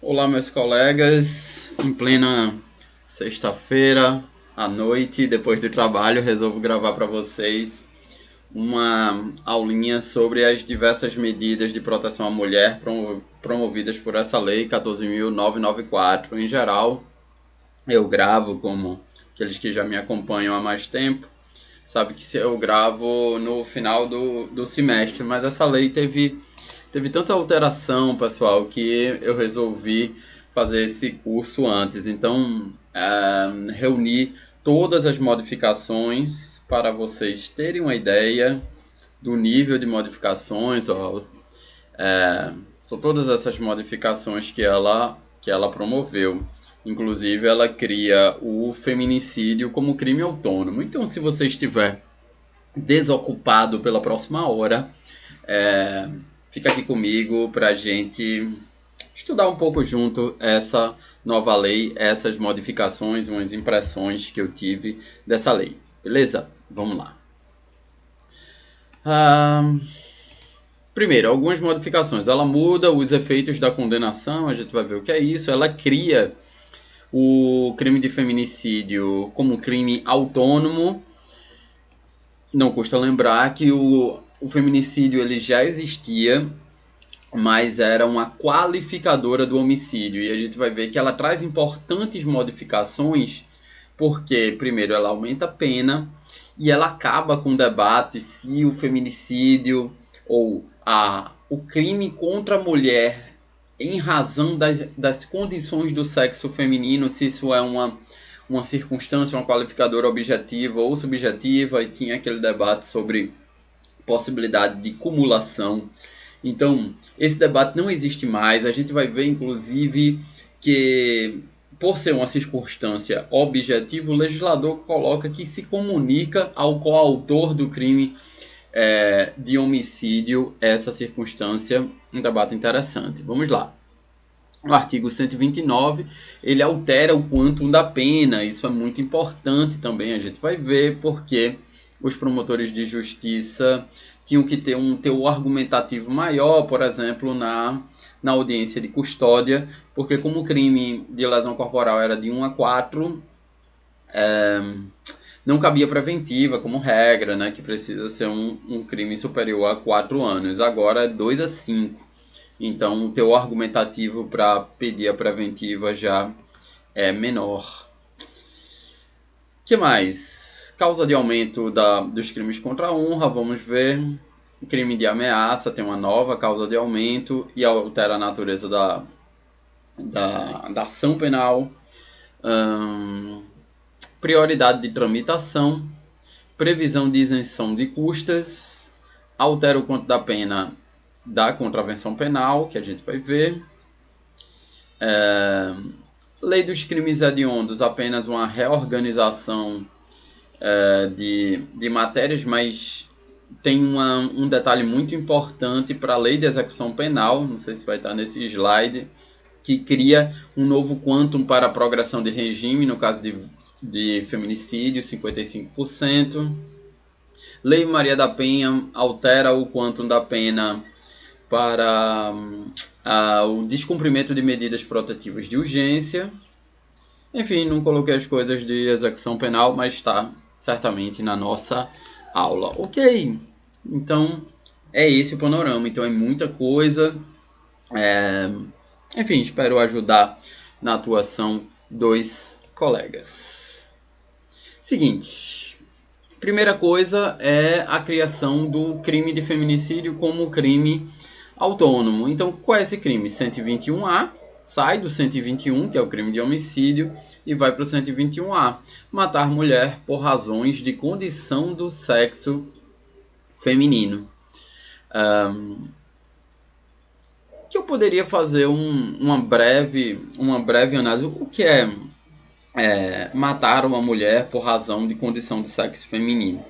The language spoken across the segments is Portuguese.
Olá, meus colegas. Em plena sexta-feira à noite, depois do trabalho, resolvo gravar para vocês uma aulinha sobre as diversas medidas de proteção à mulher promovidas por essa lei 14.994. Em geral, eu gravo, como aqueles que já me acompanham há mais tempo, sabe que eu gravo no final do semestre, mas essa lei teve tanta alteração, pessoal, que eu resolvi fazer esse curso antes. Então, reuni todas as modificações para vocês terem uma ideia do nível de modificações. Ó, são todas essas modificações que ela promoveu. Inclusive, ela cria o feminicídio como crime autônomo. Então, se você estiver desocupado pela próxima hora, é, fica aqui comigo para a gente estudar um pouco junto essa nova lei, essas modificações, umas impressões que eu tive dessa lei. Beleza? Vamos lá. Primeiro, algumas modificações. Ela muda os efeitos da condenação, a gente vai ver o que é isso. Ela cria o crime de feminicídio como crime autônomo. Não custa lembrar que o feminicídio ele já existia, mas era uma qualificadora do homicídio. E a gente vai ver que ela traz importantes modificações, porque, primeiro, ela aumenta a pena e ela acaba com o debate se o feminicídio ou o crime contra a mulher em razão das condições do sexo feminino, se isso é uma circunstância, uma qualificadora objetiva ou subjetiva, e tinha aquele debate sobre possibilidade de cumulação. Então, esse debate não existe mais. A gente vai ver, inclusive, que, por ser uma circunstância objetiva, o legislador coloca que se comunica ao coautor do crime de homicídio essa circunstância. Um debate interessante. Vamos lá. O artigo 129, ele altera o quantum da pena. Isso é muito importante também, a gente vai ver, porque os promotores de justiça tinham que ter um teor argumentativo maior, por exemplo, na audiência de custódia, porque como o crime de lesão corporal era de 1 a 4, não cabia preventiva como regra, né, que precisa ser um crime superior a 4 anos. Agora é 2 a 5. Então, o teu argumentativo para pedir a preventiva já é menor. O que mais? Causa de aumento dos crimes contra a honra, vamos ver. Crime de ameaça tem uma nova causa de aumento e altera a natureza da ação penal. Prioridade de tramitação. Previsão de isenção de custas. Altera o quanto da pena da contravenção penal, que a gente vai ver. Lei dos crimes hediondos, apenas uma reorganização de matérias, mas tem um detalhe muito importante para a lei de execução penal, não sei se vai estar nesse slide, que cria um novo quantum para a progressão de regime, no caso de feminicídio, 55%. Lei Maria da Penha altera o quantum da pena para o descumprimento de medidas protetivas de urgência. Enfim, não coloquei as coisas de execução penal, mas está certamente na nossa aula. Ok, então é esse o panorama. Então é muita coisa. Enfim, espero ajudar na atuação dos colegas. Seguinte, primeira coisa é a criação do crime de feminicídio como crime autônomo. Então, qual é esse crime? 121A, sai do 121, que é o crime de homicídio, e vai para o 121A. Matar mulher por razões de condição do sexo feminino. Que eu poderia fazer uma breve análise. O que é matar uma mulher por razão de condição de sexo feminino?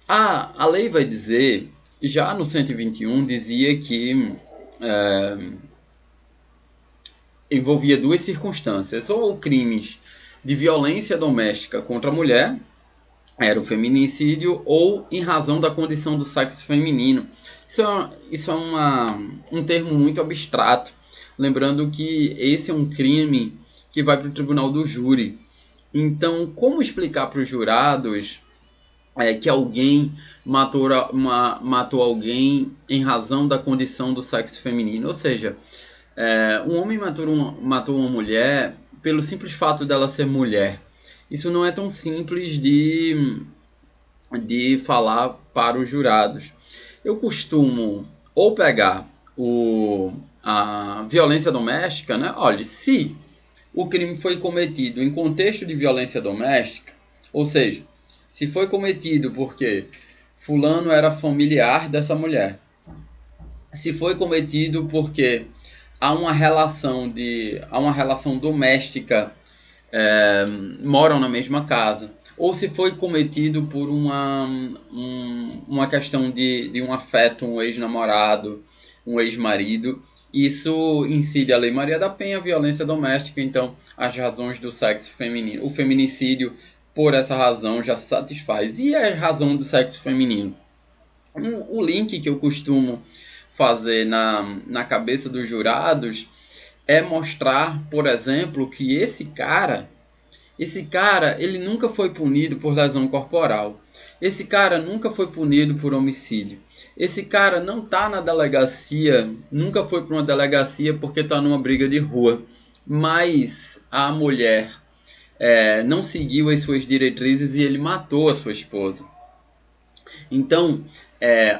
A lei vai dizer, já no 121 dizia que envolvia duas circunstâncias, ou crimes de violência doméstica contra a mulher, era o feminicídio, ou em razão da condição do sexo feminino. Isso é um termo muito abstrato. Lembrando que esse é um crime que vai para o tribunal do júri. Então, como explicar para os jurados que alguém matou alguém em razão da condição do sexo feminino? Ou seja, um homem matou uma mulher pelo simples fato dela ser mulher. Isso não é tão simples de falar para os jurados. Eu costumo ou pegar a violência doméstica, né? Olha, se o crime foi cometido em contexto de violência doméstica, ou seja, se foi cometido porque fulano era familiar dessa mulher, se foi cometido porque há uma relação doméstica, moram na mesma casa, ou se foi cometido por uma questão de um afeto, um ex-namorado, um ex-marido, isso incide a Lei Maria da Penha, a violência doméstica, então as razões do sexo feminino. O feminicídio, por essa razão, já satisfaz. E a razão do sexo feminino? O link que eu costumo fazer na cabeça dos jurados é mostrar, por exemplo, que esse cara, ele nunca foi punido por lesão corporal. Esse cara nunca foi punido por homicídio. Esse cara não tá na delegacia, nunca foi para uma delegacia porque tá numa briga de rua. Mas a mulher não seguiu as suas diretrizes e ele matou a sua esposa. Então,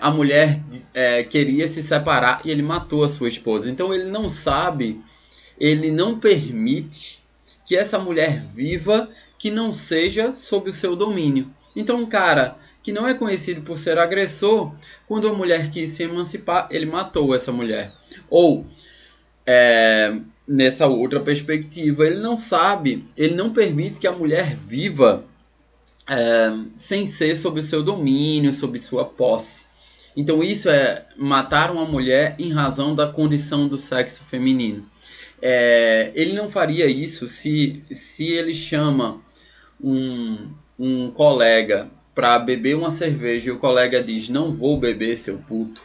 a mulher queria se separar e ele matou a sua esposa. Então ele não sabe, ele não permite que essa mulher viva que não seja sob o seu domínio. Então um cara que não é conhecido por ser agressor, quando a mulher quis se emancipar, ele matou essa mulher. Ou, nessa outra perspectiva, ele não sabe, ele não permite que a mulher viva sem ser sob o seu domínio, sob sua posse. Então isso é matar uma mulher em razão da condição do sexo feminino. Ele não faria isso se ele chama um colega para beber uma cerveja e o colega diz, não vou beber, seu puto.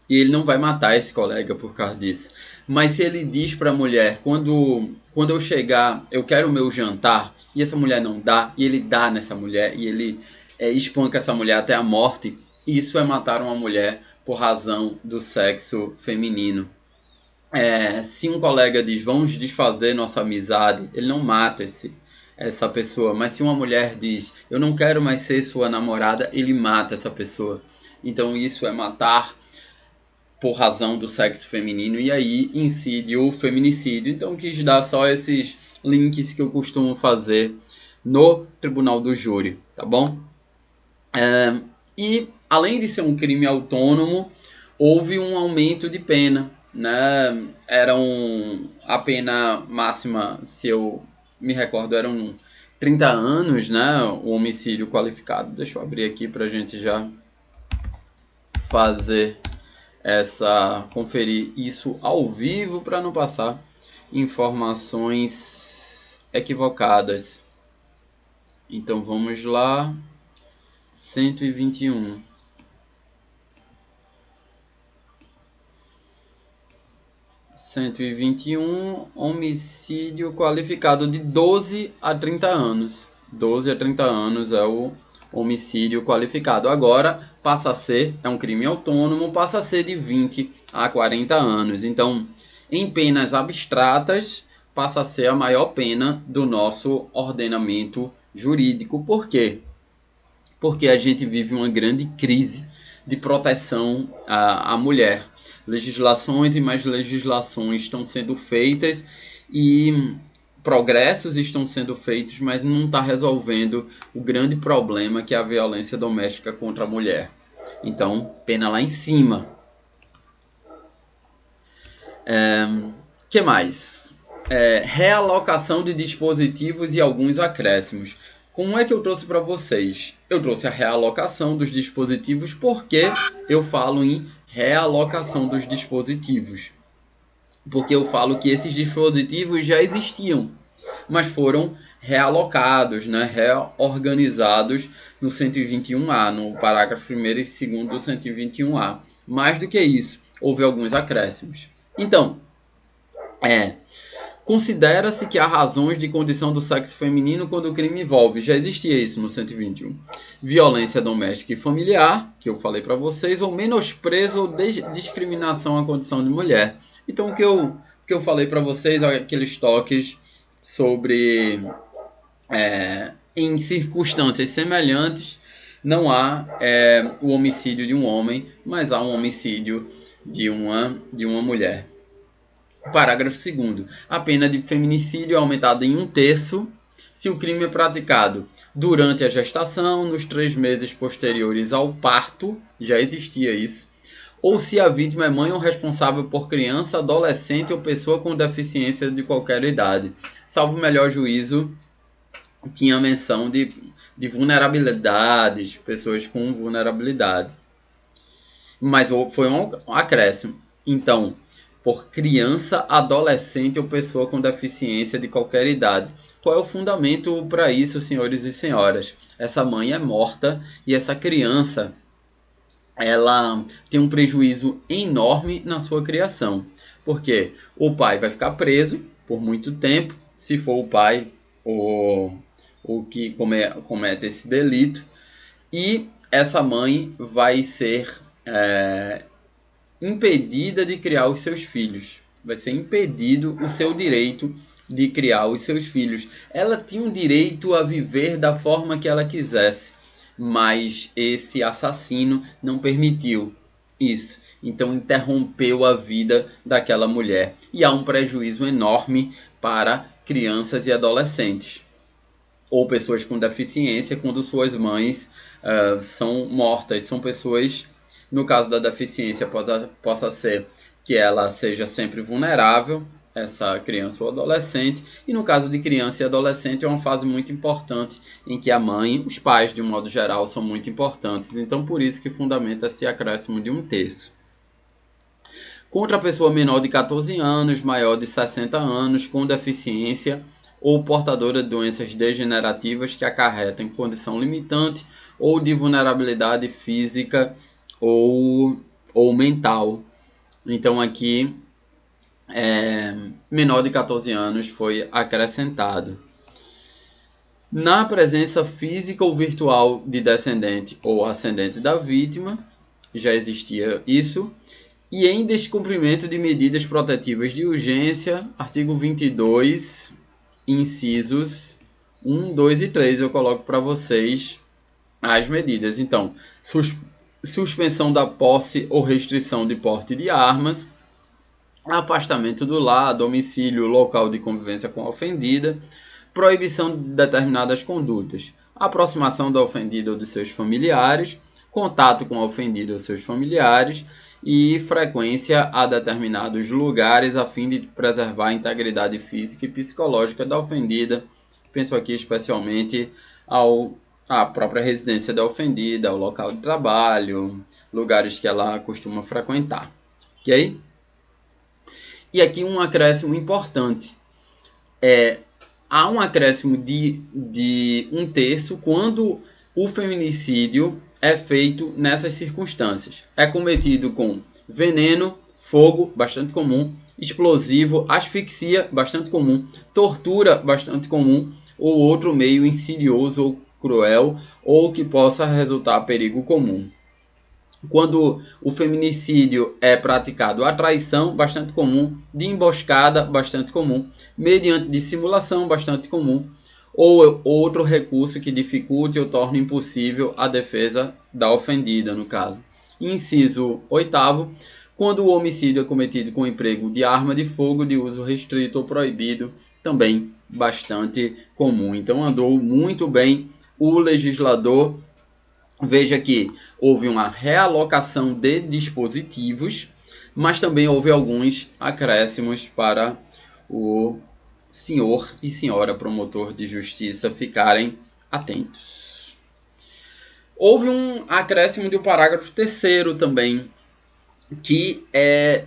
E ele não vai matar esse colega por causa disso. Mas se ele diz para a mulher, quando eu chegar, eu quero o meu jantar, e essa mulher não dá, e ele dá nessa mulher, e ele espanca essa mulher até a morte, isso é matar uma mulher por razão do sexo feminino. Se um colega diz, vamos desfazer nossa amizade, ele não mata essa pessoa. Mas se uma mulher diz, eu não quero mais ser sua namorada, ele mata essa pessoa. Então isso é matar por razão do sexo feminino, e aí incide o feminicídio. Então quis dar só esses links que eu costumo fazer no tribunal do júri, tá bom? E além de ser um crime autônomo, houve um aumento de pena, né? A pena máxima, se eu me recordo, eram 30 anos, né? O homicídio qualificado. Deixa eu abrir aqui pra gente já conferir isso ao vivo para não passar informações equivocadas. Então vamos lá. 121. Homicídio qualificado de 12 a 30 anos. 12 a 30 anos é o homicídio qualificado. Agora passa a ser, é um crime autônomo, passa a ser de 20 a 40 anos. Então, em penas abstratas, passa a ser a maior pena do nosso ordenamento jurídico. Por quê? Porque a gente vive uma grande crise de proteção à mulher. Legislações e mais legislações estão sendo feitas e progressos estão sendo feitos, mas não está resolvendo o grande problema que é a violência doméstica contra a mulher. Então, pena lá em cima. Que mais? Realocação de dispositivos e alguns acréscimos. Como é que eu trouxe para vocês? Eu trouxe a realocação dos dispositivos porque eu falo em realocação dos dispositivos. Porque eu falo que esses dispositivos já existiam, mas foram realocados, né, reorganizados no 121A, no parágrafo 1º e 2º do 121A. Mais do que isso, houve alguns acréscimos. Então, É, considera-se que há razões de condição do sexo feminino quando o crime envolve, já existia isso no 121, violência doméstica e familiar, que eu falei para vocês, ou menosprezo ou discriminação à condição de mulher. Então o que eu falei para vocês, aqueles toques sobre em circunstâncias semelhantes, não há o homicídio de um homem, mas há um homicídio de uma mulher. Parágrafo 2º. A pena de feminicídio é aumentada em 1/3 se o crime é praticado durante a gestação, nos 3 meses posteriores ao parto, já existia isso, ou se a vítima é mãe ou responsável por criança, adolescente ou pessoa com deficiência de qualquer idade. Salvo o melhor juízo, tinha menção de vulnerabilidades, pessoas com vulnerabilidade. Mas foi um acréscimo. Então, por criança, adolescente ou pessoa com deficiência de qualquer idade. Qual é o fundamento para isso, senhores e senhoras? Essa mãe é morta e essa criança, ela tem um prejuízo enorme na sua criação. Porque o pai vai ficar preso por muito tempo, se for o pai o que comete esse delito, e essa mãe vai ser impedida de criar os seus filhos. Vai ser impedido o seu direito de criar os seus filhos. Ela tinha um direito a viver da forma que ela quisesse, mas esse assassino não permitiu isso. Então interrompeu a vida daquela mulher. E há um prejuízo enorme para crianças e adolescentes, ou pessoas com deficiência, quando suas mães são mortas. São pessoas, no caso da deficiência, possa ser que ela seja sempre vulnerável, essa criança ou adolescente, e no caso de criança e adolescente é uma fase muito importante em que a mãe, os pais de um modo geral, são muito importantes. Então por isso que fundamenta esse acréscimo de 1/3. Contra a pessoa menor de 14 anos, maior de 60 anos, com deficiência ou portadora de doenças degenerativas que acarretem condição limitante ou de vulnerabilidade física ou mental. Então aqui, menor de 14 anos foi acrescentado. Na presença física ou virtual de descendente ou ascendente da vítima, já existia isso. E em descumprimento de medidas protetivas de urgência, artigo 22, incisos 1, 2 e 3, eu coloco para vocês as medidas. Então, suspensão da posse ou restrição de porte de armas, afastamento do lar, domicílio, local de convivência com a ofendida, proibição de determinadas condutas, aproximação da ofendida ou de seus familiares, contato com a ofendida ou seus familiares e frequência a determinados lugares a fim de preservar a integridade física e psicológica da ofendida. Penso aqui especialmente à própria residência da ofendida, ao local de trabalho, lugares que ela costuma frequentar. Ok? E aqui um acréscimo importante. Há um acréscimo de 1/3 quando o feminicídio é feito nessas circunstâncias. É cometido com veneno, fogo, bastante comum, explosivo, asfixia, bastante comum, tortura, bastante comum, ou outro meio insidioso ou cruel, ou que possa resultar perigo comum. Quando o feminicídio é praticado a traição, bastante comum, de emboscada, bastante comum, mediante dissimulação, bastante comum, ou outro recurso que dificulte ou torne impossível a defesa da ofendida, no caso. Inciso 8º, quando o homicídio é cometido com o emprego de arma de fogo de uso restrito ou proibido, também bastante comum. Então andou muito bem o legislador. Veja que houve uma realocação de dispositivos, mas também houve alguns acréscimos para o senhor e senhora promotor de justiça ficarem atentos. Houve um acréscimo de um parágrafo 3º também, que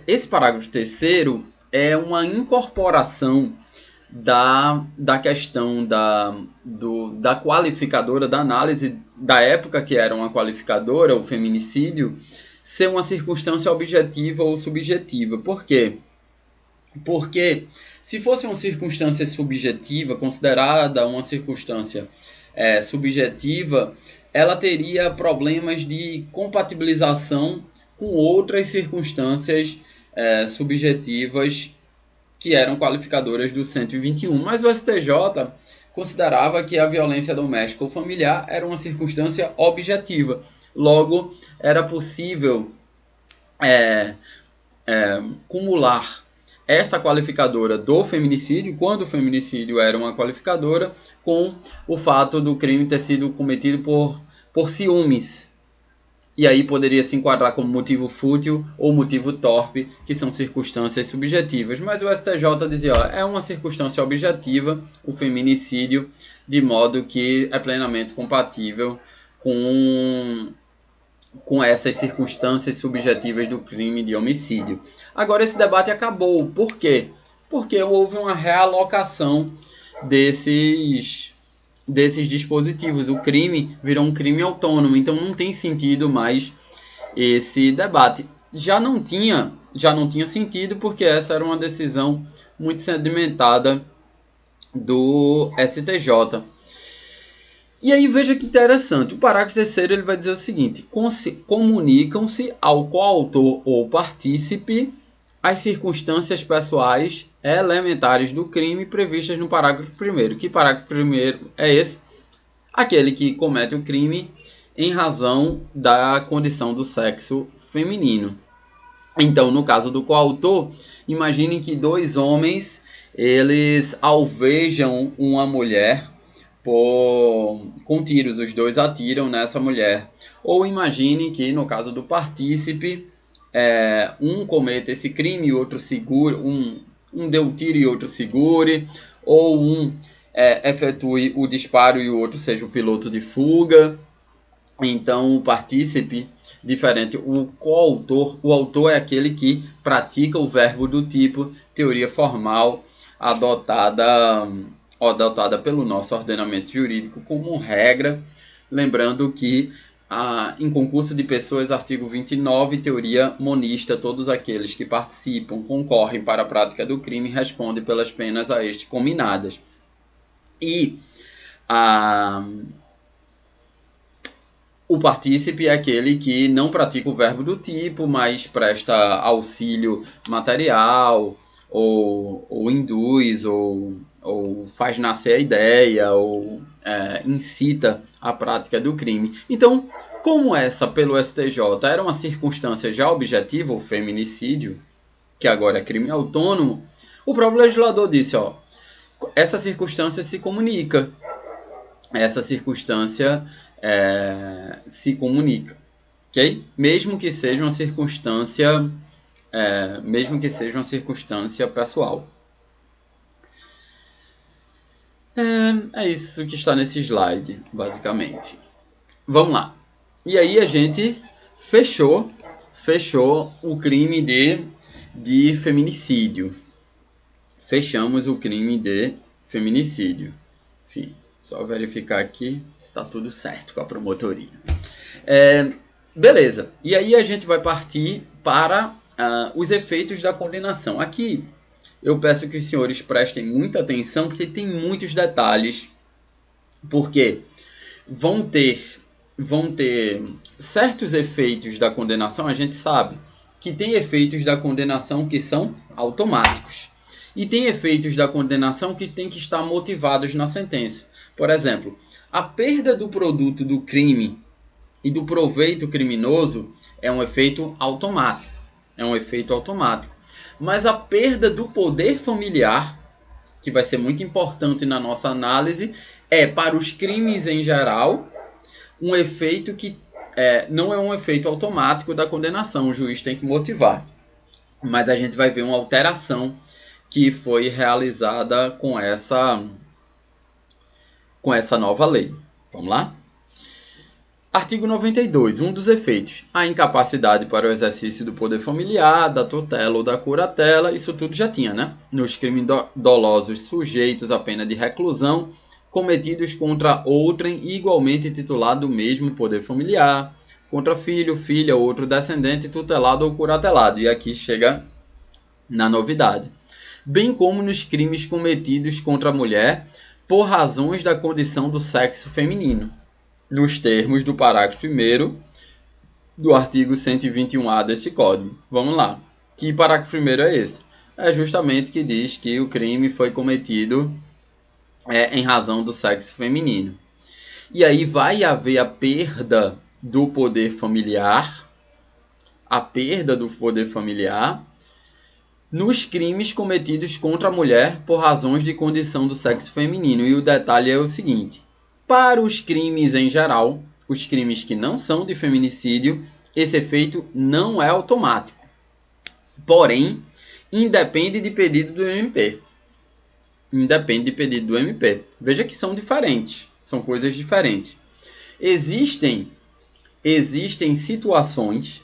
esse parágrafo 3º é uma incorporação da questão da qualificadora, da análise da época que era uma qualificadora, o feminicídio, ser uma circunstância objetiva ou subjetiva. Por quê? Porque se fosse uma circunstância subjetiva, considerada uma circunstância subjetiva, ela teria problemas de compatibilização com outras circunstâncias subjetivas que eram qualificadoras do 121. Mas o STJ considerava que a violência doméstica ou familiar era uma circunstância objetiva. Logo, era possível cumular essa qualificadora do feminicídio, quando o feminicídio era uma qualificadora, com o fato do crime ter sido cometido por ciúmes. E aí poderia se enquadrar como motivo fútil ou motivo torpe, que são circunstâncias subjetivas. Mas o STJ dizia, ó, é uma circunstância objetiva, o feminicídio, de modo que é plenamente compatível com essas circunstâncias subjetivas do crime de homicídio. Agora esse debate acabou. Por quê? Porque houve uma realocação desses dispositivos. O crime virou um crime autônomo, então não tem sentido mais esse debate. Já não tinha sentido porque essa era uma decisão muito sedimentada do STJ. E aí veja que interessante, o parágrafo 3º ele vai dizer o seguinte: comunicam-se ao coautor ou partícipe as circunstâncias pessoais elementares do crime previstas no parágrafo 1º. Que parágrafo 1º é esse? Aquele que comete o crime em razão da condição do sexo feminino. Então, no caso do coautor, imaginem que dois homens, eles alvejam uma mulher com tiros, os dois atiram nessa mulher. Ou imagine que no caso do partícipe, um cometa esse crime e outro segure, um dê o tiro e outro segure, ou um efetue o disparo e o outro seja o piloto de fuga. Então o partícipe, diferente, o coautor, o autor é aquele que pratica o verbo do tipo, teoria formal adotada pelo nosso ordenamento jurídico como regra, lembrando que em concurso de pessoas, artigo 29, teoria monista, todos aqueles que participam, concorrem para a prática do crime, respondem pelas penas a este cominadas. E o partícipe é aquele que não pratica o verbo do tipo, mas presta auxílio material, ou induz, ou faz nascer a ideia, ou incita a prática do crime. Então, como essa pelo STJ era uma circunstância já objetiva, o feminicídio, que agora é crime autônomo, o próprio legislador disse, ó, essa circunstância se comunica. Essa circunstância se comunica, ok? Mesmo que seja uma circunstância pessoal. É isso que está nesse slide, basicamente. Vamos lá. E aí a gente fechou o crime de feminicídio. Fechamos o crime de feminicídio. Enfim, só verificar aqui se está tudo certo com a promotoria. Beleza. E aí a gente vai partir para os efeitos da condenação. Aqui eu peço que os senhores prestem muita atenção, porque tem muitos detalhes, porque vão ter certos efeitos da condenação. A gente sabe que tem efeitos da condenação que são automáticos, e tem efeitos da condenação que tem que estar motivados na sentença. Por exemplo, a perda do produto do crime e do proveito criminoso é um efeito automático. Mas a perda do poder familiar, que vai ser muito importante na nossa análise, para os crimes em geral, um efeito que não é um efeito automático da condenação. O juiz tem que motivar. Mas a gente vai ver uma alteração que foi realizada com essa nova lei. Vamos lá? Artigo 92. Um dos efeitos. A incapacidade para o exercício do poder familiar, da tutela ou da curatela. Isso tudo já tinha, né? Nos crimes dolosos sujeitos à pena de reclusão, cometidos contra outrem igualmente titulado do mesmo poder familiar, contra filho, filha ou outro descendente tutelado ou curatelado. E aqui chega na novidade. bem como nos crimes cometidos contra a mulher por razões da condição do sexo feminino, nos termos do parágrafo 1º do artigo 121A deste Código. Vamos lá. Que parágrafo 1º é esse? É justamente que diz que o crime foi cometido em razão do sexo feminino. E aí vai haver a perda do poder familiar, nos crimes cometidos contra a mulher por razões de condição do sexo feminino. E o detalhe é o seguinte: para os crimes em geral, os crimes que não são de feminicídio, esse efeito não é automático. Porém, independe de pedido do MP. Veja que são diferentes, são coisas diferentes. Existem situações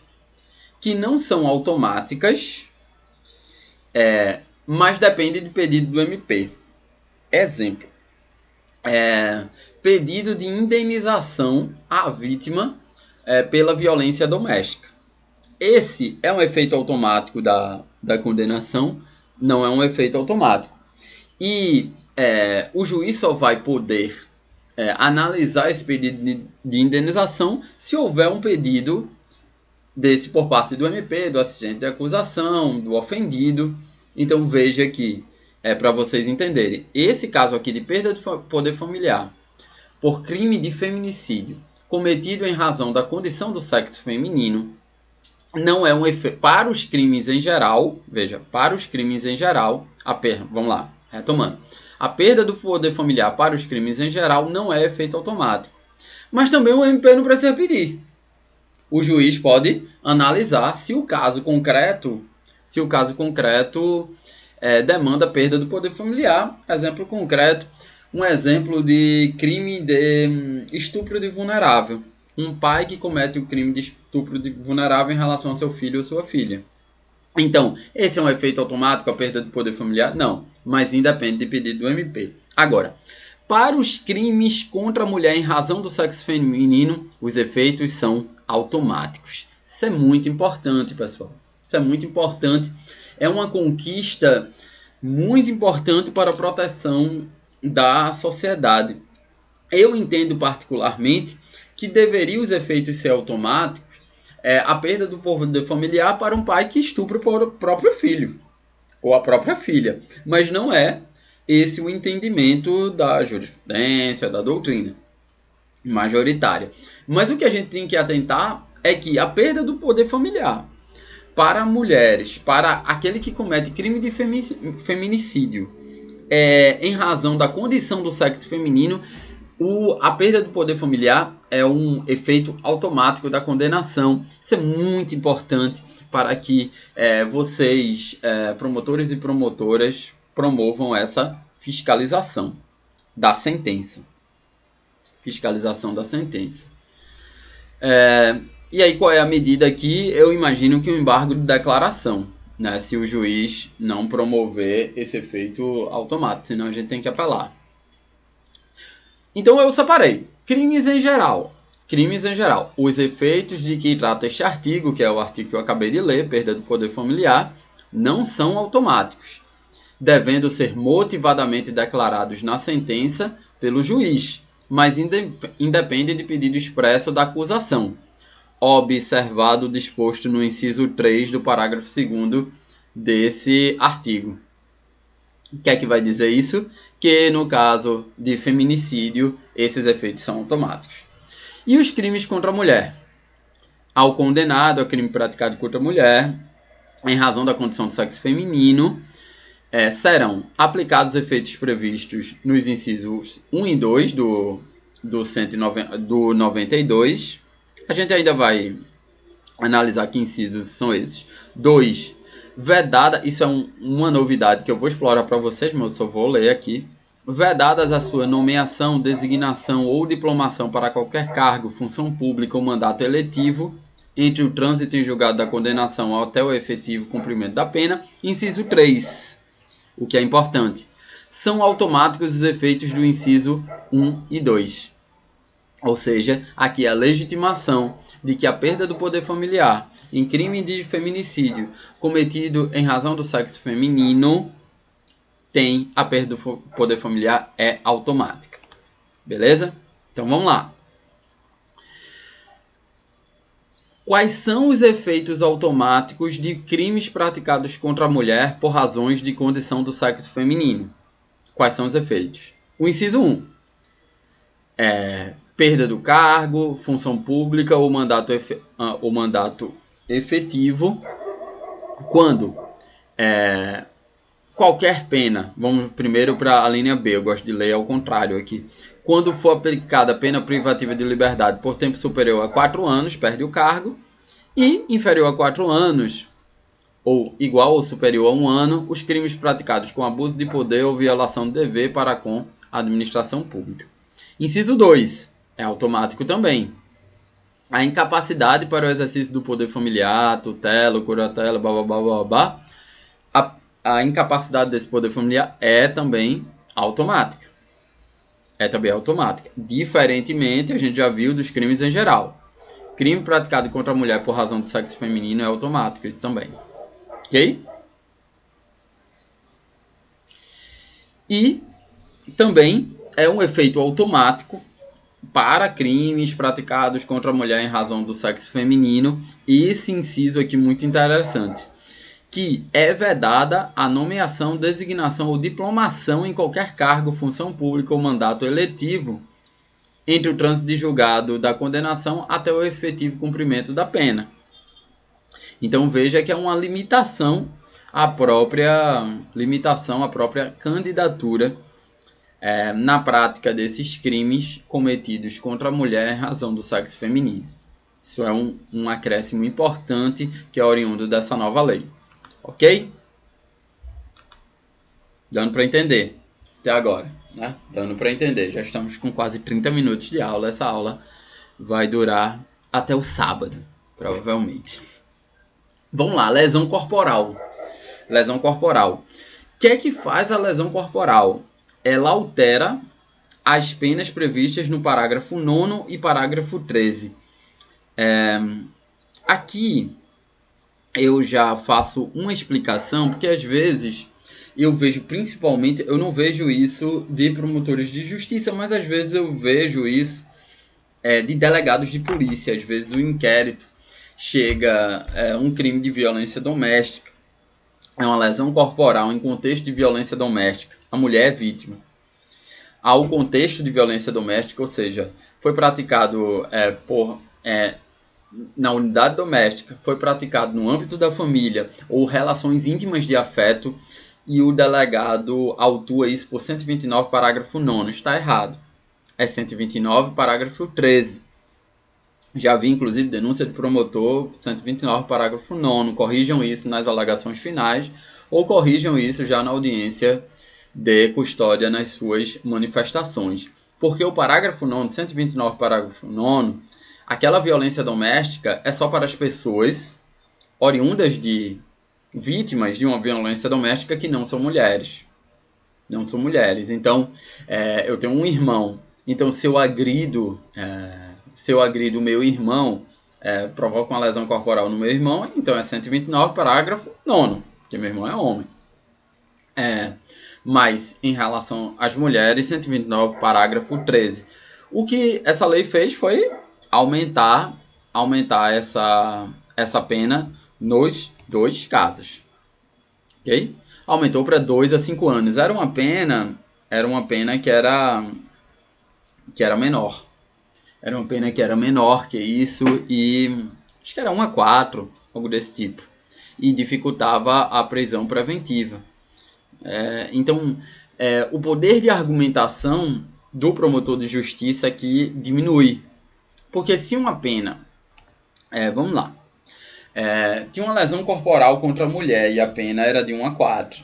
que não são automáticas, mas dependem de pedido do MP. Exemplo: pedido de indenização à vítima pela violência doméstica. Esse é um efeito automático da condenação? Não é um efeito automático. E o juiz só vai poder analisar esse pedido de indenização se houver um pedido desse por parte do MP, do assistente de acusação, do ofendido. Então veja que, para vocês entenderem, esse caso aqui de perda de poder familiar por crime de feminicídio cometido em razão da condição do sexo feminino não é um efeito. Para os crimes em geral, vamos lá, retomando. A perda do poder familiar para os crimes em geral não é efeito automático. Mas também o MP não precisa pedir. O juiz pode analisar se o caso concreto demanda perda do poder familiar. Exemplo concreto, um exemplo de crime de estupro de vulnerável. Um pai que comete o crime de estupro de vulnerável em relação a seu filho ou sua filha. Então, esse é um efeito automático, a perda do poder familiar? Não, mas independe de pedido do MP. Agora, para os crimes contra a mulher em razão do sexo feminino, os efeitos são automáticos. Isso é muito importante, pessoal. Isso é muito importante. É uma conquista muito importante para a proteção da sociedade. Eu entendo particularmente que deveriam os efeitos ser automáticos, a perda do poder familiar para um pai que estupra o próprio filho ou a própria filha. Mas não é esse o entendimento da jurisprudência, da doutrina majoritária. Mas o que a gente tem que atentar é que a perda do poder familiar para mulheres, para aquele que comete crime de feminicídio, em razão da condição do sexo feminino, a perda do poder familiar é um efeito automático da condenação. Isso é muito importante para que vocês, promotores e promotoras, promovam essa fiscalização da sentença. E aí, qual é a medida aqui? Eu imagino que o embargo de declaração, né? Se o juiz não promover esse efeito automático, senão a gente tem que apelar. Então eu separei crimes em geral. Os efeitos de que trata este artigo, que é o artigo que eu acabei de ler, perda do poder familiar, não são automáticos, devendo ser motivadamente declarados na sentença pelo juiz, mas independe de pedido expresso da acusação, observado o disposto no inciso 3 do parágrafo 2º desse artigo. O que é que vai dizer isso? Que no caso de feminicídio, esses efeitos são automáticos. E os crimes contra a mulher? Ao condenado a crime praticado contra a mulher, em razão da condição do sexo feminino, serão aplicados os efeitos previstos nos incisos 1 e 2 do 92. A gente ainda vai analisar que incisos são esses. 2. Vedada, isso é uma novidade que eu vou explorar para vocês, mas eu só vou ler aqui. Vedadas a sua nomeação, designação ou diplomação para qualquer cargo, função pública ou mandato eletivo, entre o trânsito em julgado da condenação até o efetivo cumprimento da pena. Inciso 3, o que é importante, são automáticos os efeitos do inciso 1 e 2. Ou seja, aqui a legitimação de que a perda do poder familiar em crime de feminicídio cometido em razão do sexo feminino tem a perda do poder familiar, é automática. Beleza? Então vamos lá. Quais são os efeitos automáticos de crimes praticados contra a mulher por razões de condição do sexo feminino? Quais são os efeitos? O inciso 1 é perda do cargo, função pública ou mandato efetivo, quando qualquer pena, vamos primeiro para a linha B, eu gosto de ler ao contrário aqui. Quando for aplicada pena privativa de liberdade por tempo superior a 4 anos, perde o cargo. E inferior a 4 anos, ou igual ou superior a 1 ano, os crimes praticados com abuso de poder ou violação de dever para com a administração pública. Inciso 2, é automático também. A incapacidade para o exercício do poder familiar, tutela, curatela, blá. A incapacidade desse poder familiar é também automática. Diferentemente, a gente já viu dos crimes em geral. Crime praticado contra a mulher por razão do sexo feminino é automático, isso também. Ok? E também é um efeito automático para crimes praticados contra a mulher em razão do sexo feminino. E esse inciso aqui muito interessante, que é vedada a nomeação, designação ou diplomação em qualquer cargo, função pública ou mandato eletivo entre o trânsito de julgado da condenação até o efetivo cumprimento da pena. Então veja que é uma limitação à própria candidatura na prática desses crimes cometidos contra a mulher em razão do sexo feminino. Isso é um acréscimo importante que é oriundo dessa nova lei. Ok? Dando para entender até agora, né? Dando para entender. Já estamos com quase 30 minutos de aula. Essa aula vai durar até o sábado, provavelmente. Vamos lá, lesão corporal. Lesão corporal. O que é que faz a lesão corporal? Ela altera as penas previstas no parágrafo 9º e parágrafo 13. Aqui eu já faço uma explicação, porque às vezes eu vejo principalmente, eu não vejo isso de promotores de justiça, mas às vezes eu vejo isso de delegados de polícia. Às vezes o inquérito chega um crime de violência doméstica, é uma lesão corporal em contexto de violência doméstica, a mulher é vítima. Há o contexto de violência doméstica, ou seja, foi praticado na unidade doméstica, foi praticado no âmbito da família ou relações íntimas de afeto, e o delegado autua isso por 129, parágrafo 9º. Está errado. É 129, parágrafo 13. Já vi, inclusive, denúncia de promotor, 129, parágrafo 9º. Corrijam isso nas alegações finais ou corrijam isso já na audiência de custódia nas suas manifestações. Porque o parágrafo 9º, 129, parágrafo 9º, aquela violência doméstica é só para as pessoas oriundas de vítimas de uma violência doméstica que não são mulheres. Não são mulheres. Então, eu tenho um irmão. Então, se eu agrido o meu irmão, provoca uma lesão corporal no meu irmão, então é 129, parágrafo 9º, porque meu irmão é homem. Mas, em relação às mulheres, 129, parágrafo 13. O que essa lei fez foi aumentar essa pena nos 2 casos. Ok? Aumentou para 2 a 5 anos. Era uma pena que era menor. Era uma pena que era menor que isso, e acho que era 1 a 4, algo desse tipo. E dificultava a prisão preventiva. Então, o poder de argumentação do promotor de justiça aqui diminui. Porque se uma pena... vamos lá. Tinha uma lesão corporal contra a mulher e a pena era de 1 a 4.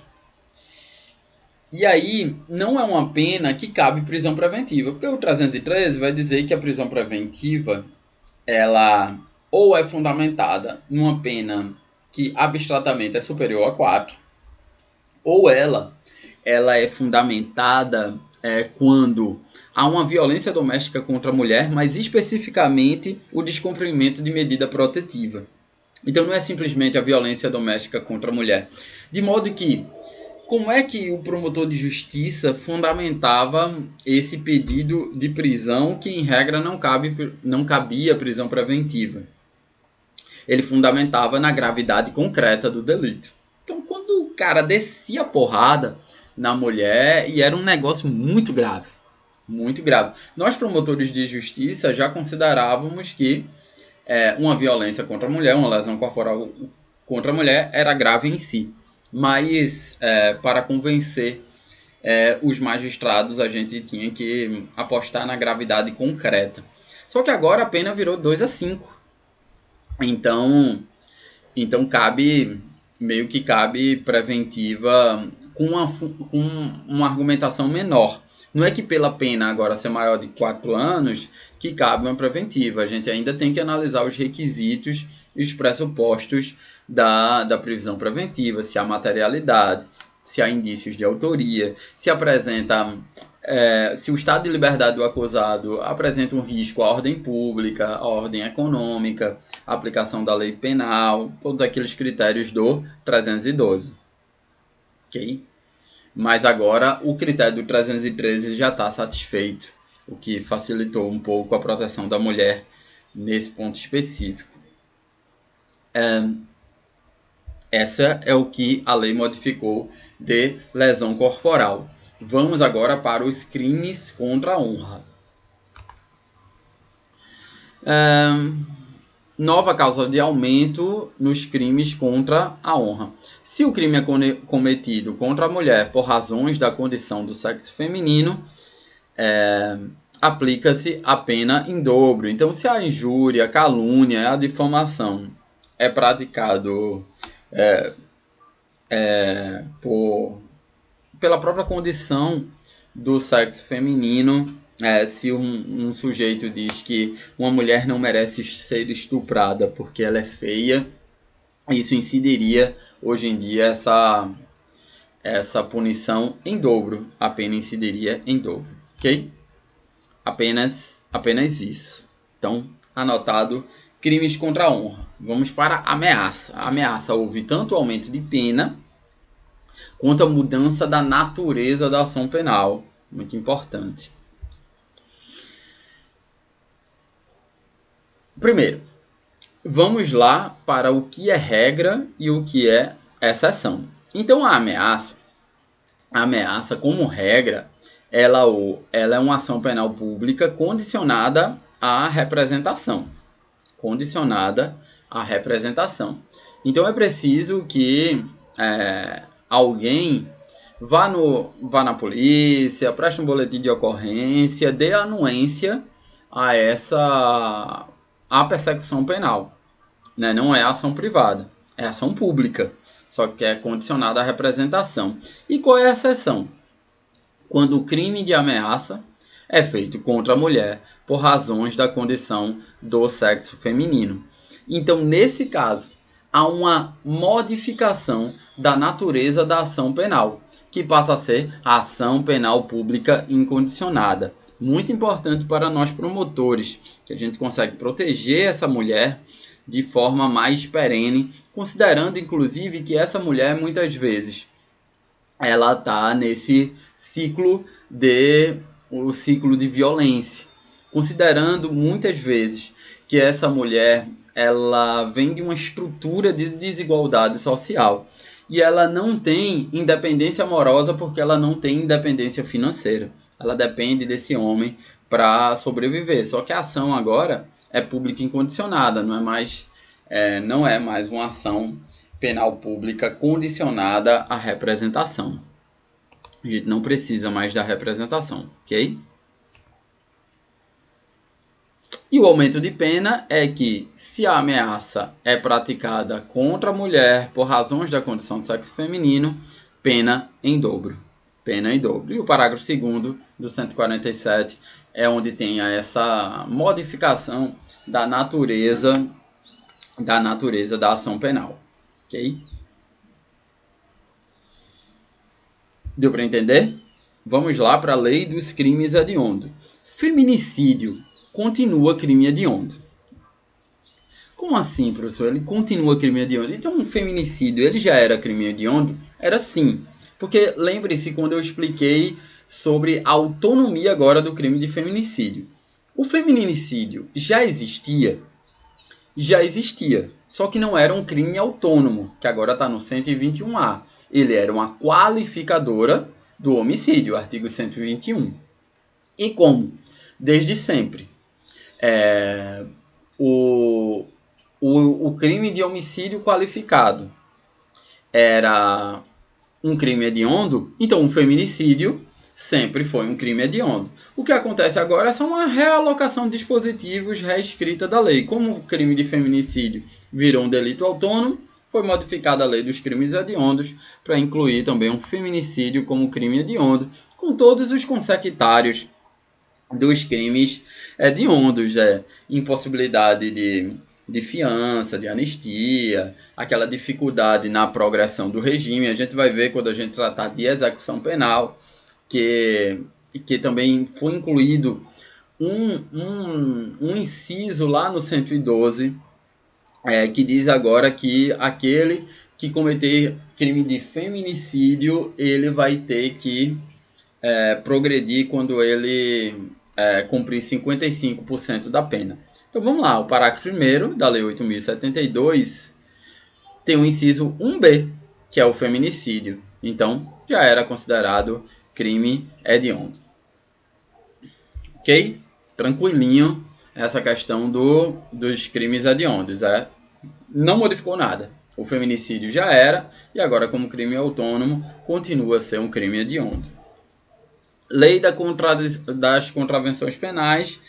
E aí, não é uma pena que cabe prisão preventiva, porque o 313 vai dizer que a prisão preventiva, ela ou é fundamentada numa pena que abstratamente é superior a 4, ou ela é fundamentada quando há uma violência doméstica contra a mulher, mas especificamente o descumprimento de medida protetiva. Então não é simplesmente a violência doméstica contra a mulher. De modo que, como é que o promotor de justiça fundamentava esse pedido de prisão que, em regra, não cabia prisão preventiva? Ele fundamentava na gravidade concreta do delito. Então, quando o cara descia a porrada na mulher, e era um negócio muito grave, muito grave. Nós, promotores de justiça, já considerávamos que uma violência contra a mulher, uma lesão corporal contra a mulher, era grave em si. Mas, para convencer os magistrados, a gente tinha que apostar na gravidade concreta. Só que agora a pena virou 2 a 5. Então meio que cabe preventiva com uma argumentação menor. Não é que pela pena agora ser maior de 4 anos que cabe uma preventiva. A gente ainda tem que analisar os requisitos e os pressupostos da prisão preventiva, se há materialidade, se há indícios de autoria, se apresenta se o estado de liberdade do acusado apresenta um risco à ordem pública, à ordem econômica, à aplicação da lei penal, todos aqueles critérios do 312. Ok? Mas agora o critério do 313 já está satisfeito, o que facilitou um pouco a proteção da mulher nesse ponto específico. Essa é o que a lei modificou de lesão corporal. Vamos agora para os crimes contra a honra. Nova causa de aumento nos crimes contra a honra. Se o crime é cometido contra a mulher por razões da condição do sexo feminino, aplica-se a pena em dobro. Então, se a injúria, a calúnia, a difamação é praticado pela própria condição do sexo feminino, se um sujeito diz que uma mulher não merece ser estuprada porque ela é feia, isso incidiria hoje em dia essa punição em dobro. A pena incidiria em dobro, ok? Apenas isso. Então, anotado, crimes contra a honra. Vamos para a ameaça. A ameaça houve tanto aumento de pena quanto a mudança da natureza da ação penal. Muito importante. Primeiro, vamos lá para o que é regra e o que é exceção. Então, a ameaça como regra, ela é uma ação penal pública condicionada à representação. Então, é preciso que alguém vá na polícia, preste um boletim de ocorrência, dê anuência à persecução penal. Né? Não é ação privada, é ação pública, só que é condicionada à representação. E qual é a exceção? Quando o crime de ameaça é feito contra a mulher por razões da condição do sexo feminino. Então, nesse caso, há uma modificação da natureza da ação penal, que passa a ser a ação penal pública incondicionada. Muito importante para nós promotores, que a gente consegue proteger essa mulher de forma mais perene, considerando inclusive que essa mulher muitas vezes ela está nesse ciclo de violência, considerando muitas vezes que essa mulher ela vem de uma estrutura de desigualdade social e ela não tem independência amorosa porque ela não tem independência financeira. Ela depende desse homem para sobreviver. Só que a ação agora é pública incondicionada, não é mais uma ação penal pública condicionada à representação. A gente não precisa mais da representação, ok? E o aumento de pena é que, se a ameaça é praticada contra a mulher por razões da condição do sexo feminino, pena em dobro. Pena em dobro. E o parágrafo 2º do 147 é onde tem essa modificação da natureza da ação penal. Ok? Deu para entender? Vamos lá para a lei dos crimes hediondos. Feminicídio continua crime hediondo. Como assim, professor? Ele continua crime hediondo? Então, um feminicídio, ele já era crime hediondo? Era sim, Porque lembre-se quando eu expliquei sobre a autonomia agora do crime de feminicídio. O feminicídio já existia? Já existia, só que não era um crime autônomo, que agora está no 121A. Ele era uma qualificadora do homicídio, artigo 121. E como? Desde sempre. O crime de homicídio qualificado era um crime hediondo, então um feminicídio sempre foi um crime hediondo. O que acontece agora é só uma realocação de dispositivos reescrita da lei. Como o crime de feminicídio virou um delito autônomo, foi modificada a lei dos crimes hediondos para incluir também um feminicídio como crime hediondo, com todos os consecutários dos crimes hediondos, impossibilidade de fiança, de anistia, aquela dificuldade na progressão do regime. A gente vai ver quando a gente tratar de execução penal, que também foi incluído um inciso lá no 112, que diz agora que aquele que cometer crime de feminicídio, ele vai ter que progredir quando ele cumprir 55% da pena. Então vamos lá, o parágrafo 1º da Lei 8.072 tem o inciso 1b, que é o feminicídio. Então já era considerado crime hediondo. Ok? Tranquilinho essa questão dos crimes hediondos. Não modificou nada. O feminicídio já era, e agora como crime autônomo continua a ser um crime hediondo. Lei das contravenções penais,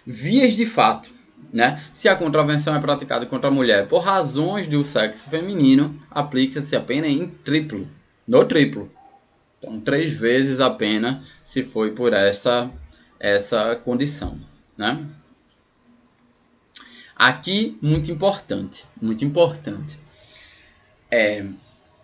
vias de fato. Né? Se a contravenção é praticada contra a mulher por razões do sexo feminino, aplica-se a pena em triplo. No triplo. Então, 3 vezes a pena se foi por essa condição. Né? Aqui, muito importante.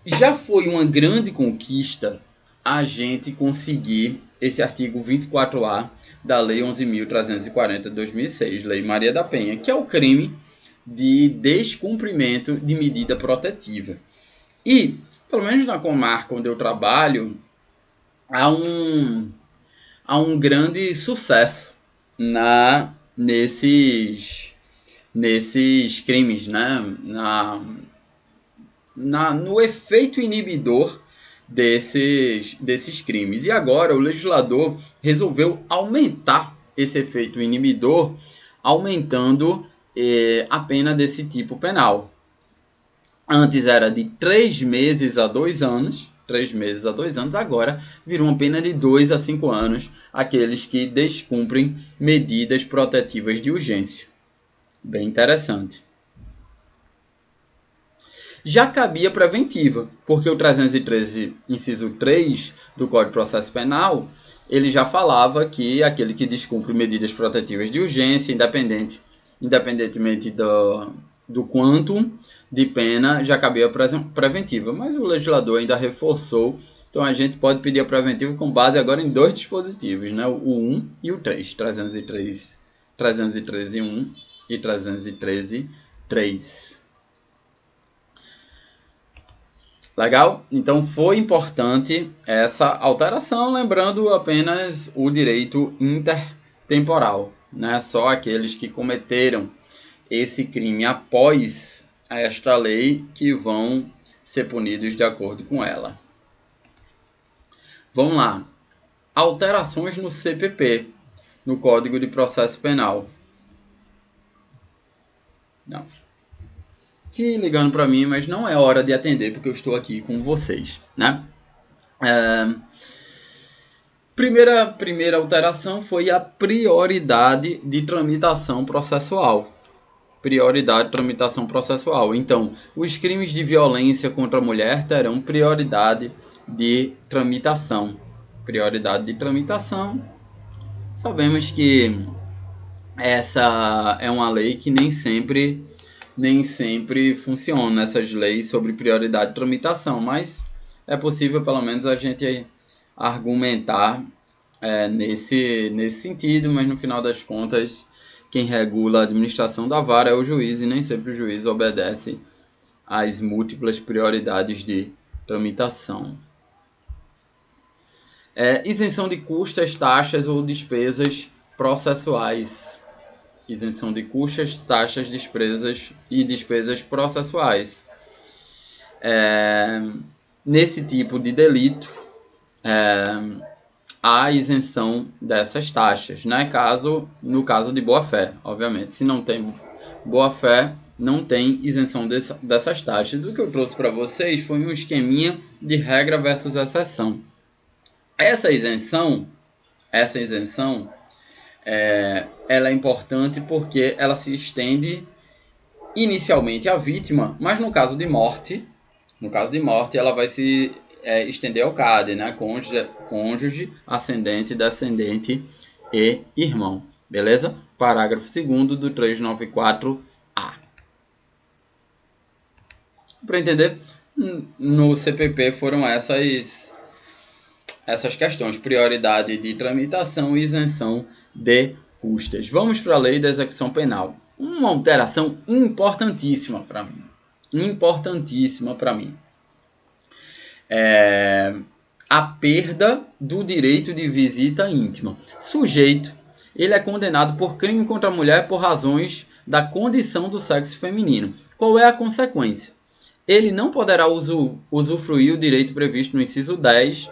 Já foi uma grande conquista a gente conseguir esse artigo 24A da Lei 11.340 de 2006, Lei Maria da Penha, que é o crime de descumprimento de medida protetiva. E, pelo menos na comarca onde eu trabalho, há um grande sucesso nesses crimes, né? No efeito inibidor desses crimes. E agora o legislador resolveu aumentar esse efeito inibidor, aumentando a pena desse tipo penal. Antes era de 3 meses a 2 anos, agora virou uma pena de 2 a 5 anos, aqueles que descumprem medidas protetivas de urgência. Bem interessante. Já cabia preventiva, porque o 313, inciso 3 do Código de Processo Penal, ele já falava que aquele que descumpre medidas protetivas de urgência, independentemente do quanto de pena, já cabia preventiva. Mas o legislador ainda reforçou, então a gente pode pedir a preventiva com base agora em 2 dispositivos, né? O 1 e o 3, 313.1 e 313.3. Legal? Então foi importante essa alteração, lembrando apenas o direito intertemporal, né? Só aqueles que cometeram esse crime após esta lei que vão ser punidos de acordo com ela. Vamos lá. Alterações no CPP, no Código de Processo Penal. Não. Que ligando para mim, mas não é hora de atender porque eu estou aqui com vocês, né? Primeira alteração foi a prioridade de tramitação processual. Então, os crimes de violência contra a mulher terão prioridade de tramitação. Sabemos que essa é uma lei que nem sempre funciona, essas leis sobre prioridade de tramitação, mas é possível pelo menos a gente argumentar nesse sentido, mas no final das contas quem regula a administração da vara é o juiz e nem sempre o juiz obedece às múltiplas prioridades de tramitação. Isenção de custas, taxas ou despesas processuais. Isenção de custas, taxas, despesas e despesas processuais. Nesse tipo de delito, há isenção dessas taxas, né? No caso de boa-fé, obviamente. Se não tem boa-fé, não tem isenção dessas taxas. O que eu trouxe para vocês foi um esqueminha de regra versus exceção. Essa isenção ela é importante porque ela se estende inicialmente à vítima, mas no caso de morte, ela vai se estender ao CAD, né? Cônjuge, ascendente, descendente e irmão. Beleza? Parágrafo 2º do 394-A. Para entender, no CPP foram essas questões: prioridade de tramitação e isenção de custas. Vamos para a lei da execução penal. Uma alteração importantíssima para mim. A perda do direito de visita íntima. Sujeito, ele é condenado por crime contra a mulher por razões da condição do sexo feminino. Qual é a consequência? Ele não poderá usufruir o direito previsto no inciso 10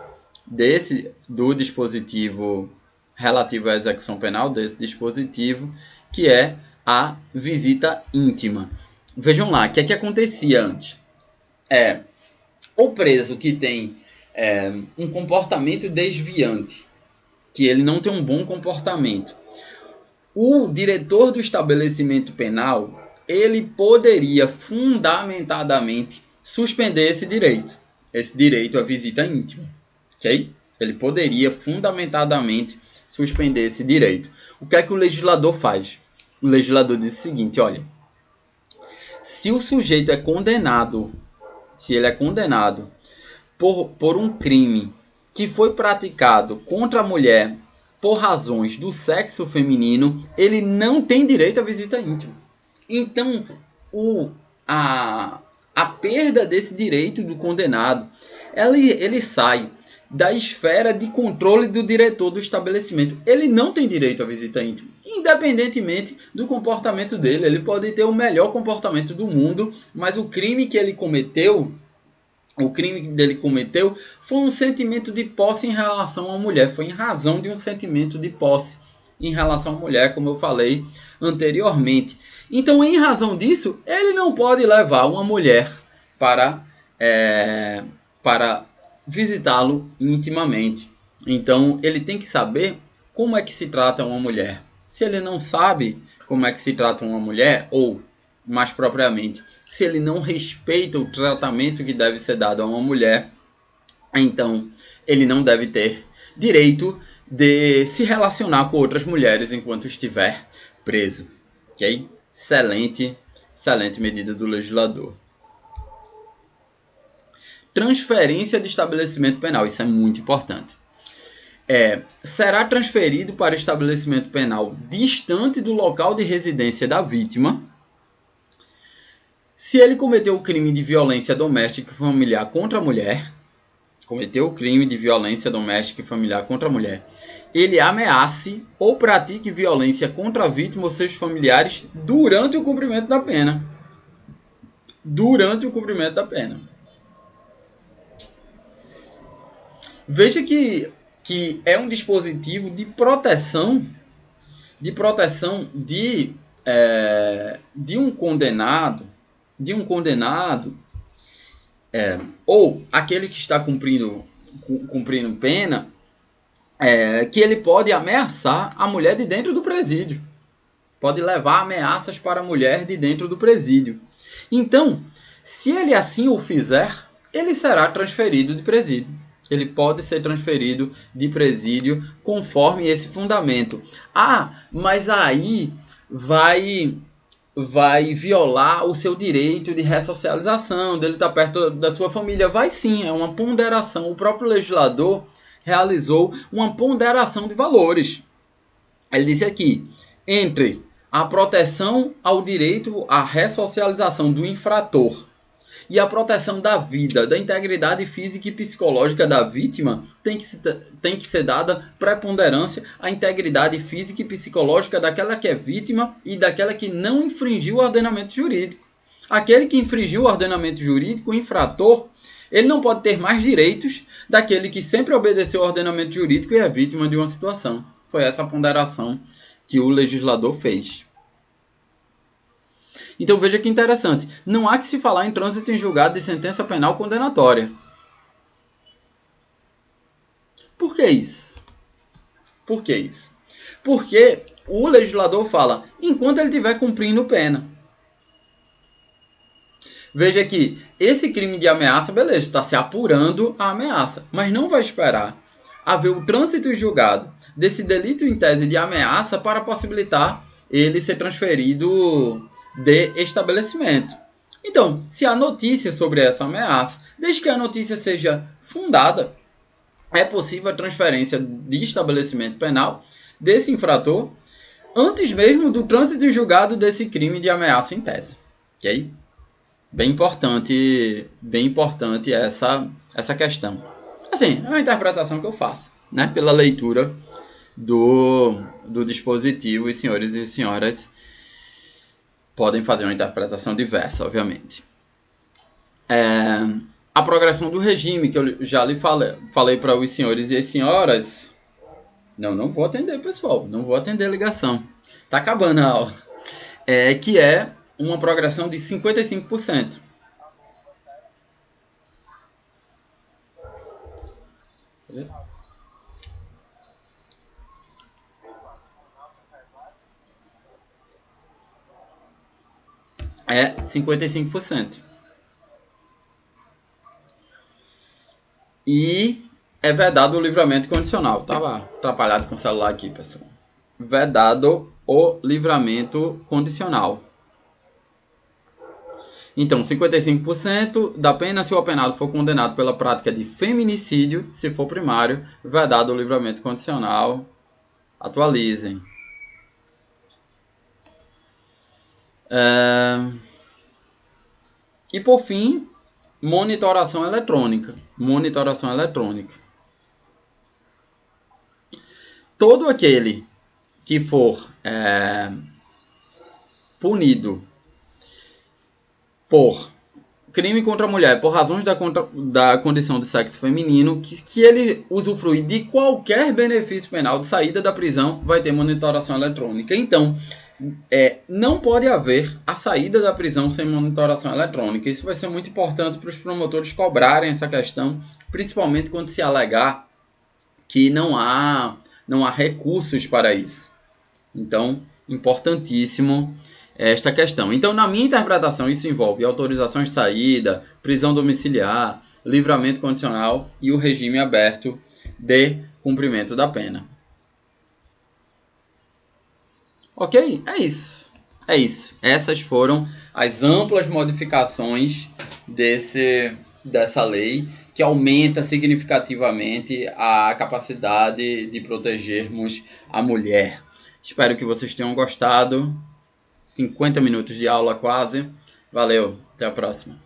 do dispositivo relativo à execução penal, desse dispositivo, que é a visita íntima. Vejam lá, o que é que acontecia antes? O preso que tem um comportamento desviante, que ele não tem um bom comportamento, o diretor do estabelecimento penal, ele poderia fundamentadamente suspender esse direito à visita íntima. Ok? Ele poderia fundamentadamente suspender esse direito. O que é que o legislador faz? O legislador diz o seguinte: olha, se o sujeito é condenado, por um crime que foi praticado contra a mulher por razões do sexo feminino, ele não tem direito à visita íntima. Então, a perda desse direito do condenado, ele sai da esfera de controle do diretor do estabelecimento. Ele não tem direito à visita íntima, independentemente do comportamento dele. Ele pode ter o melhor comportamento do mundo, mas o crime que ele cometeu foi um sentimento de posse em relação à mulher. Foi em razão de um sentimento de posse em relação à mulher, como eu falei anteriormente. Então, em razão disso, ele não pode levar uma mulher para visitá-lo intimamente. Então, ele tem que saber como é que se trata uma mulher. Se ele não sabe como é que se trata uma mulher, ou, mais propriamente, se ele não respeita o tratamento que deve ser dado a uma mulher, então ele não deve ter direito de se relacionar com outras mulheres enquanto estiver preso. Ok? Excelente medida do legislador. Transferência de estabelecimento penal. Isso é muito importante. Será transferido para estabelecimento penal distante do local de residência da vítima se ele cometeu o crime de violência doméstica e familiar contra a mulher, ele ameace ou pratique violência contra a vítima ou seus familiares durante o cumprimento da pena. Veja que é um dispositivo de proteção de um condenado, ou aquele que está cumprindo pena, que ele pode ameaçar a mulher de dentro do presídio. Pode levar ameaças para a mulher de dentro do presídio. Então, se ele assim o fizer, ele será transferido de presídio. Ele pode ser transferido de presídio conforme esse fundamento. Mas aí vai violar o seu direito de ressocialização, dele estar perto da sua família. Vai sim, é uma ponderação. O próprio legislador realizou uma ponderação de valores. Ele disse aqui, entre a proteção ao direito à ressocialização do infrator E a proteção da vida, da integridade física e psicológica da vítima tem que ser dada preponderância à integridade física e psicológica daquela que é vítima e daquela que não infringiu o ordenamento jurídico. Aquele que infringiu o ordenamento jurídico, o infrator, ele não pode ter mais direitos daquele que sempre obedeceu ao ordenamento jurídico e é vítima de uma situação. Foi essa a ponderação que o legislador fez. Então veja que interessante. Não há que se falar em trânsito em julgado de sentença penal condenatória. Por que isso? Por que isso? Porque o legislador fala, enquanto ele estiver cumprindo pena. Veja que esse crime de ameaça, beleza, está se apurando a ameaça, mas não vai esperar haver o trânsito em julgado desse delito em tese de ameaça para possibilitar ele ser transferido de estabelecimento. Então, se há notícia sobre essa ameaça, desde que a notícia seja fundada, é possível a transferência de estabelecimento penal desse infrator antes mesmo do trânsito em julgado desse crime de ameaça em tese. Ok? Bem importante essa questão. Assim, é uma interpretação que eu faço, né? Pela leitura do dispositivo, e senhores e senhoras podem fazer uma interpretação diversa, obviamente. A progressão do regime, que eu já lhe falei para os senhores e as senhoras. Não vou atender, pessoal. Não vou atender a ligação. Tá acabando a aula. Que é uma progressão de 55%. É 55%. E é vedado o livramento condicional. Tava atrapalhado com o celular aqui, pessoal. Vedado o livramento condicional. Então, 55% da pena se o apenado for condenado pela prática de feminicídio, se for primário, vedado o livramento condicional. Atualizem. E por fim, monitoração eletrônica. Monitoração eletrônica. Todo aquele que for punido por crime contra a mulher, por razões da condição de sexo feminino, que ele usufrui de qualquer benefício penal de saída da prisão, vai ter monitoração eletrônica. Então, não pode haver a saída da prisão sem monitoração eletrônica. Isso vai ser muito importante para os promotores cobrarem essa questão, principalmente quando se alegar que não há recursos para isso. Então, importantíssimo esta questão. Então, na minha interpretação, isso envolve autorização de saída, prisão domiciliar, livramento condicional e o regime aberto de cumprimento da pena. Ok? É isso. Essas foram as amplas modificações dessa lei, que aumenta significativamente a capacidade de protegermos a mulher. Espero que vocês tenham gostado. 50 minutos de aula quase. Valeu, até a próxima.